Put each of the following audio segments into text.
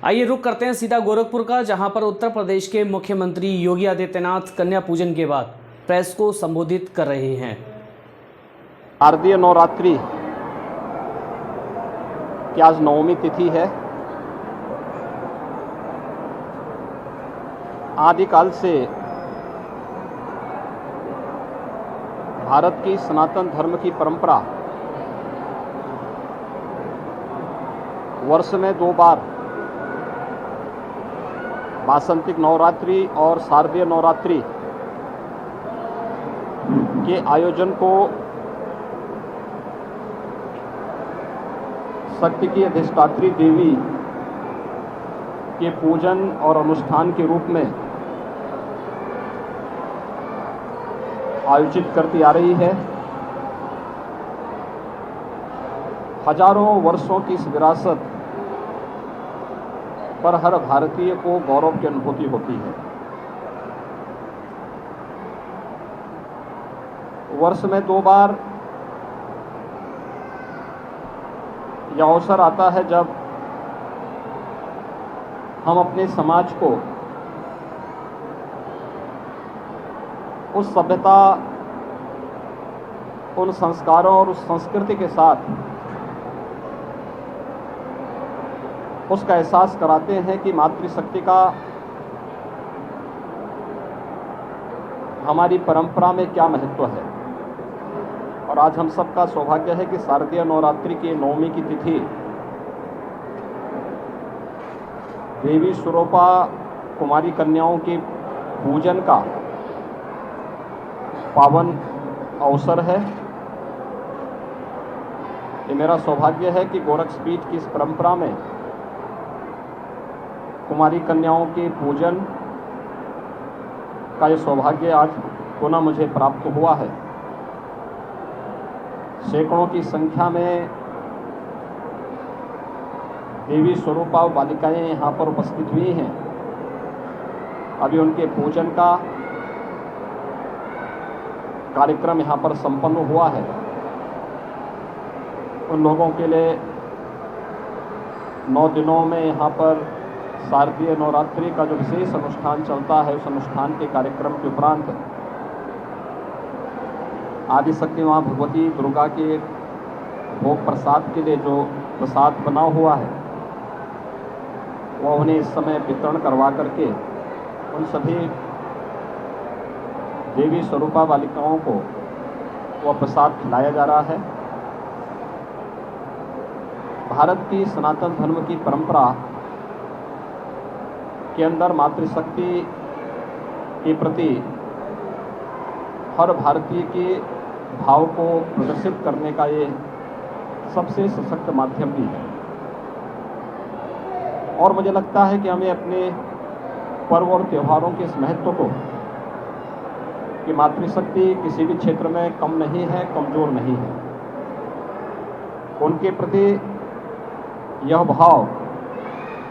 आइए रुक करते हैं सीधा गोरखपुर का, जहां पर उत्तर प्रदेश के मुख्यमंत्री योगी आदित्यनाथ कन्या पूजन के बाद प्रेस को संबोधित कर रहे हैं। शारदीय नवरात्रि की आज नवमी तिथि है। आदिकाल से भारत की सनातन धर्म की परंपरा वर्ष में 2 बार वासंतिक नवरात्रि और शारदीय नवरात्रि के आयोजन को शक्ति की अधिष्ठात्री देवी के पूजन और अनुष्ठान के रूप में आयोजित करती आ रही है। हजारों वर्षों की इस विरासत पर हर भारतीय को गौरव की अनुभूति होती है। वर्ष में 2 बार यह अवसर आता है जब हम अपने समाज को उस सभ्यता, उन संस्कारों और उस संस्कृति के साथ उसका एहसास कराते हैं कि मातृशक्ति का हमारी परंपरा में क्या महत्व है। और आज हम सबका सौभाग्य है कि शारदीय नवरात्रि की नवमी की तिथि देवी स्वरूपा कुमारी कन्याओं के पूजन का पावन अवसर है। ये मेरा सौभाग्य है कि गोरक्षपीठ की इस परंपरा में कुमारी कन्याओं के पूजन का ये सौभाग्य आज पुनः मुझे प्राप्त हुआ है। सैकड़ों की संख्या में देवी स्वरूपा बालिकाएं यहाँ पर उपस्थित हुई हैं। अभी उनके पूजन का कार्यक्रम यहाँ पर संपन्न हुआ है। उन लोगों के लिए 9 दिनों में यहाँ पर शारदीय नवरात्रि का जो विशेष अनुष्ठान चलता है, उस अनुष्ठान के कार्यक्रम के उपरांत आदिशक्ति मां भगवती दुर्गा के भोग प्रसाद के लिए जो प्रसाद बना हुआ है वह उन्हें इस समय वितरण करवा करके उन सभी देवी स्वरूपा बालिकाओं को वह प्रसाद खिलाया जा रहा है। भारत की सनातन धर्म की परंपरा के अंदर मातृशक्ति के प्रति हर भारतीय के भाव को प्रदर्शित करने का ये सबसे सशक्त माध्यम भी है। और मुझे लगता है कि हमें अपने पर्व और त्योहारों के इस महत्व को, कि मातृशक्ति किसी भी क्षेत्र में कम नहीं है, कमजोर नहीं है, उनके प्रति यह भाव,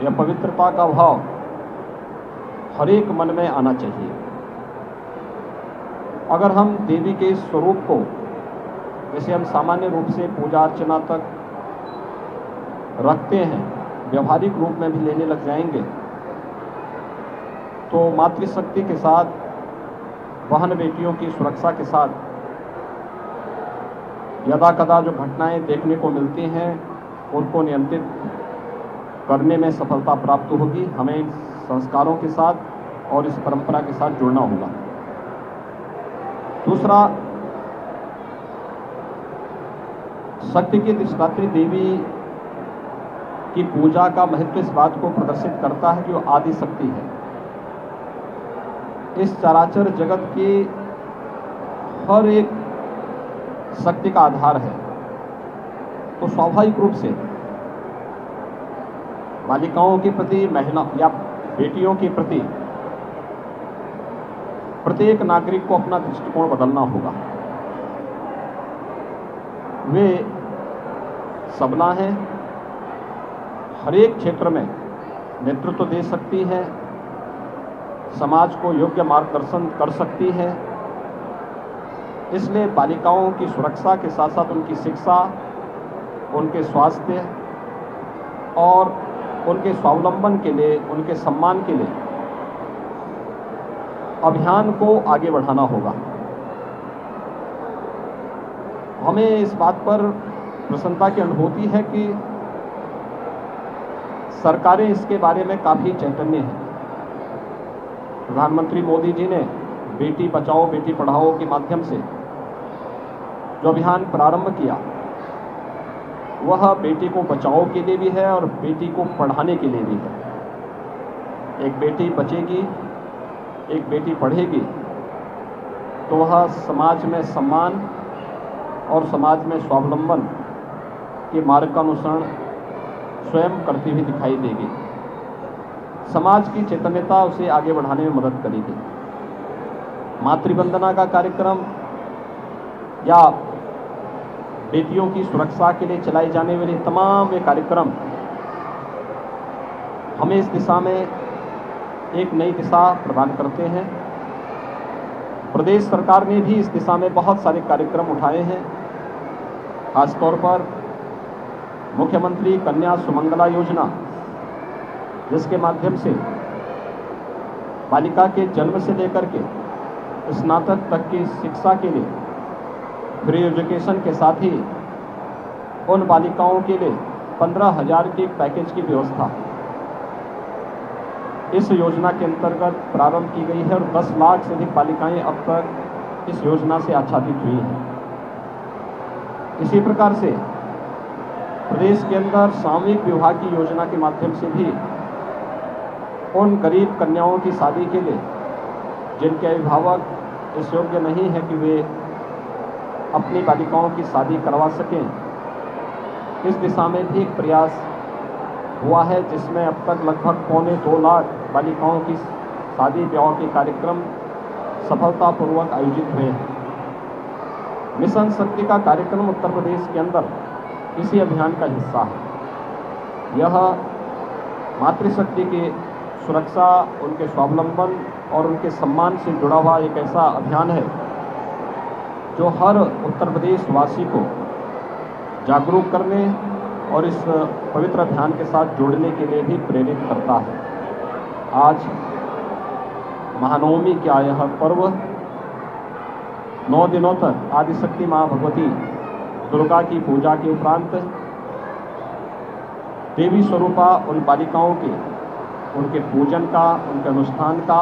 यह पवित्रता का भाव हर एक मन में आना चाहिए। अगर हम देवी के इस स्वरूप को, जैसे हम सामान्य रूप से पूजा अर्चना तक रखते हैं, व्यवहारिक रूप में भी लेने लग जाएंगे तो मातृशक्ति के साथ, बहन बेटियों की सुरक्षा के साथ यदा कदा जो घटनाएं देखने को मिलती हैं उनको नियंत्रित करने में सफलता प्राप्त होगी। हमें इन संस्कारों के साथ और इस परंपरा के साथ जुड़ना होगा। दूसरा, शक्ति की अधिष्ठात्री देवी की पूजा का महत्व इस बात को प्रदर्शित करता है कि वो आदि शक्ति है। इस चराचर जगत की हर एक शक्ति का आधार है। तो स्वाभाविक रूप से बालिकाओं के प्रति, महिला या बेटियों के प्रति प्रत्येक नागरिक को अपना दृष्टिकोण बदलना होगा। वे सबला हैं, हर एक क्षेत्र में नेतृत्व दे सकती है, समाज को योग्य मार्गदर्शन कर सकती है। इसलिए बालिकाओं की सुरक्षा के साथ साथ उनकी शिक्षा, उनके स्वास्थ्य और उनके स्वावलंबन के लिए, उनके सम्मान के लिए अभियान को आगे बढ़ाना होगा। हमें इस बात पर प्रसन्नता की अनुभूति है कि सरकारें इसके बारे में काफ़ी चैतन्य हैं। प्रधानमंत्री मोदी जी ने बेटी बचाओ बेटी पढ़ाओ के माध्यम से जो अभियान प्रारंभ किया, वह बेटी को बचाओ के लिए भी है और बेटी को पढ़ाने के लिए भी है। एक बेटी बचेगी, एक बेटी पढ़ेगी, तो वह समाज में सम्मान और समाज में स्वावलंबन के मार्ग का अनुसरण स्वयं करती हुई दिखाई देगी। समाज की चैतन्यता उसे आगे बढ़ाने में मदद करेगी। मातृवंदना का कार्यक्रम या बेटियों की सुरक्षा के लिए चलाए जाने वाले तमाम ये कार्यक्रम हमें इस दिशा में एक नई दिशा प्रदान करते हैं। प्रदेश सरकार ने भी इस दिशा में बहुत सारे कार्यक्रम उठाए हैं। खासतौर पर मुख्यमंत्री कन्या सुमंगला योजना, जिसके माध्यम से बालिका के जन्म से लेकर के स्नातक तक की शिक्षा के लिए फ्री एजुकेशन के साथ ही उन बालिकाओं के लिए 15,000 के एक पैकेज की व्यवस्था इस योजना के अंतर्गत प्रारंभ की गई है और 10 लाख से अधिक बालिकाएं अब तक इस योजना से आच्छादित हुई हैं। इसी प्रकार से प्रदेश के अंदर सामूहिक विवाह की योजना के माध्यम से भी उन गरीब कन्याओं की शादी के लिए जिनके अभिभावक इस योग्य नहीं है कि वे अपनी बालिकाओं की शादी करवा सकें, इस दिशा में भी एक प्रयास हुआ है, जिसमें अब तक लगभग 2.25 लाख बालिकाओं की शादी ब्याह के कार्यक्रम सफलतापूर्वक आयोजित हुए हैं। मिशन शक्ति का कार्यक्रम उत्तर प्रदेश के अंदर इसी अभियान का हिस्सा है। यह मातृशक्ति की सुरक्षा, उनके स्वावलंबन और उनके सम्मान से जुड़ा हुआ एक ऐसा अभियान है जो हर उत्तर प्रदेश वासी को जागरूक करने और इस पवित्र अभियान के साथ जोड़ने के लिए भी प्रेरित करता है। आज महानवमी का यह पर्व 9 दिनों तक आदिशक्ति माँ भगवती दुर्गा की पूजा के उपरांत देवी स्वरूपा उन बालिकाओं के उनके पूजन का, उनके अनुष्ठान का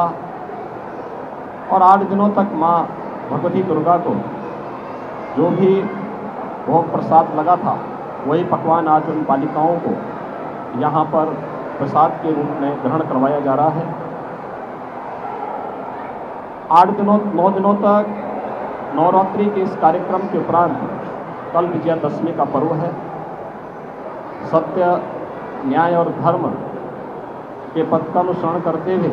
और 8 दिनों तक माँ भगवती दुर्गा को जो भी भोग प्रसाद लगा था वही पकवान आज उन बालिकाओं को यहाँ पर प्रसाद के रूप में ग्रहण करवाया जा रहा है। 9 दिनों तक नवरात्रि के इस कार्यक्रम के उपरांत कल विजयादशमी का पर्व है। सत्य, न्याय और धर्म के पथ का अनुसरण करते हुए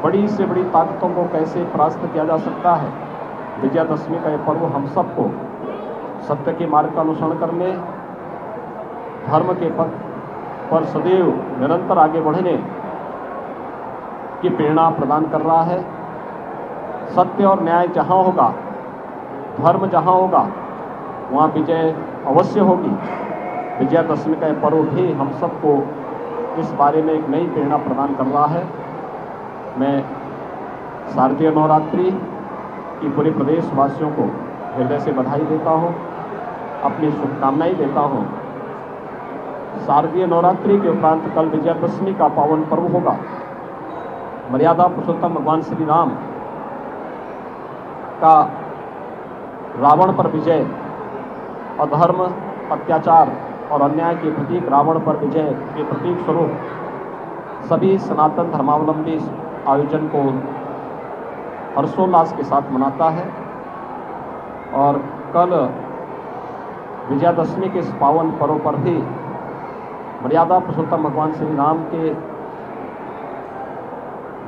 बड़ी से बड़ी ताकतों को कैसे परास्त किया जा सकता है, विजयादशमी का यह पर्व हम सबको सत्य के मार्ग का अनुसरण करने, धर्म के पथ पर सदैव निरंतर आगे बढ़ने की प्रेरणा प्रदान कर रहा है। सत्य और न्याय जहाँ होगा, धर्म जहाँ होगा, वहाँ विजय अवश्य होगी। विजयादशमी का यह पर्व भी हम सबको इस बारे में एक नई प्रेरणा प्रदान कर रहा है। मैं शारदीय नवरात्रि की पूरे प्रदेशवासियों को हृदय से बधाई देता हूँ, अपनी शुभकामनाएं देता हूँ। शारदीय नवरात्रि के उपरांत कल विजयादशमी का पावन पर्व होगा। मर्यादा पुरुषोत्तम भगवान श्री राम का रावण पर विजय, अधर्म, अत्याचार और अन्याय के प्रतीक रावण पर विजय के प्रतीक स्वरूप सभी सनातन धर्मावलंबी इस आयोजन को हर्षोल्लास के साथ मनाता है। और कल विजयादशमी के इस पावन पर्व पर भी मर्यादा पुरुषोत्तम भगवान श्री राम के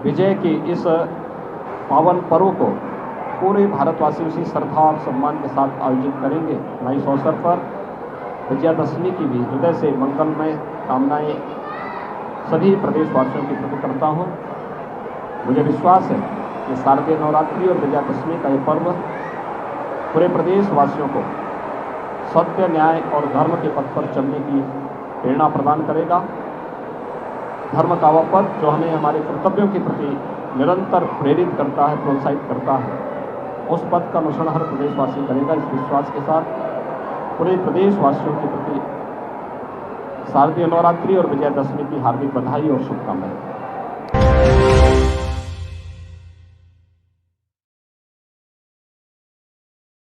विजय की इस पावन पर्व को पूरे भारतवासी उसी श्रद्धा और सम्मान के साथ आयोजित करेंगे। मैं इस अवसर पर विजयादशमी की भी हृदय से मंगलमय कामनाएं सभी प्रदेशवासियों की प्रति करता हूँ। मुझे विश्वास है कि शारदीय नवरात्रि और विजयादशमी का ये पर्व पूरे प्रदेशवासियों को सत्य, न्याय और धर्म के पथ पर चलने की प्रेरणा प्रदान करेगा। धर्म का वह पथ जो हमें हमारे कर्तव्यों के प्रति निरंतर प्रेरित करता है, प्रोत्साहित करता है, उस पथ का अनुसरण हर प्रदेशवासी करेगा। इस विश्वास के साथ पूरे प्रदेशवासियों के प्रति शारदीय नवरात्रि और विजयदशमी की हार्दिक बधाई और शुभकामनाएं।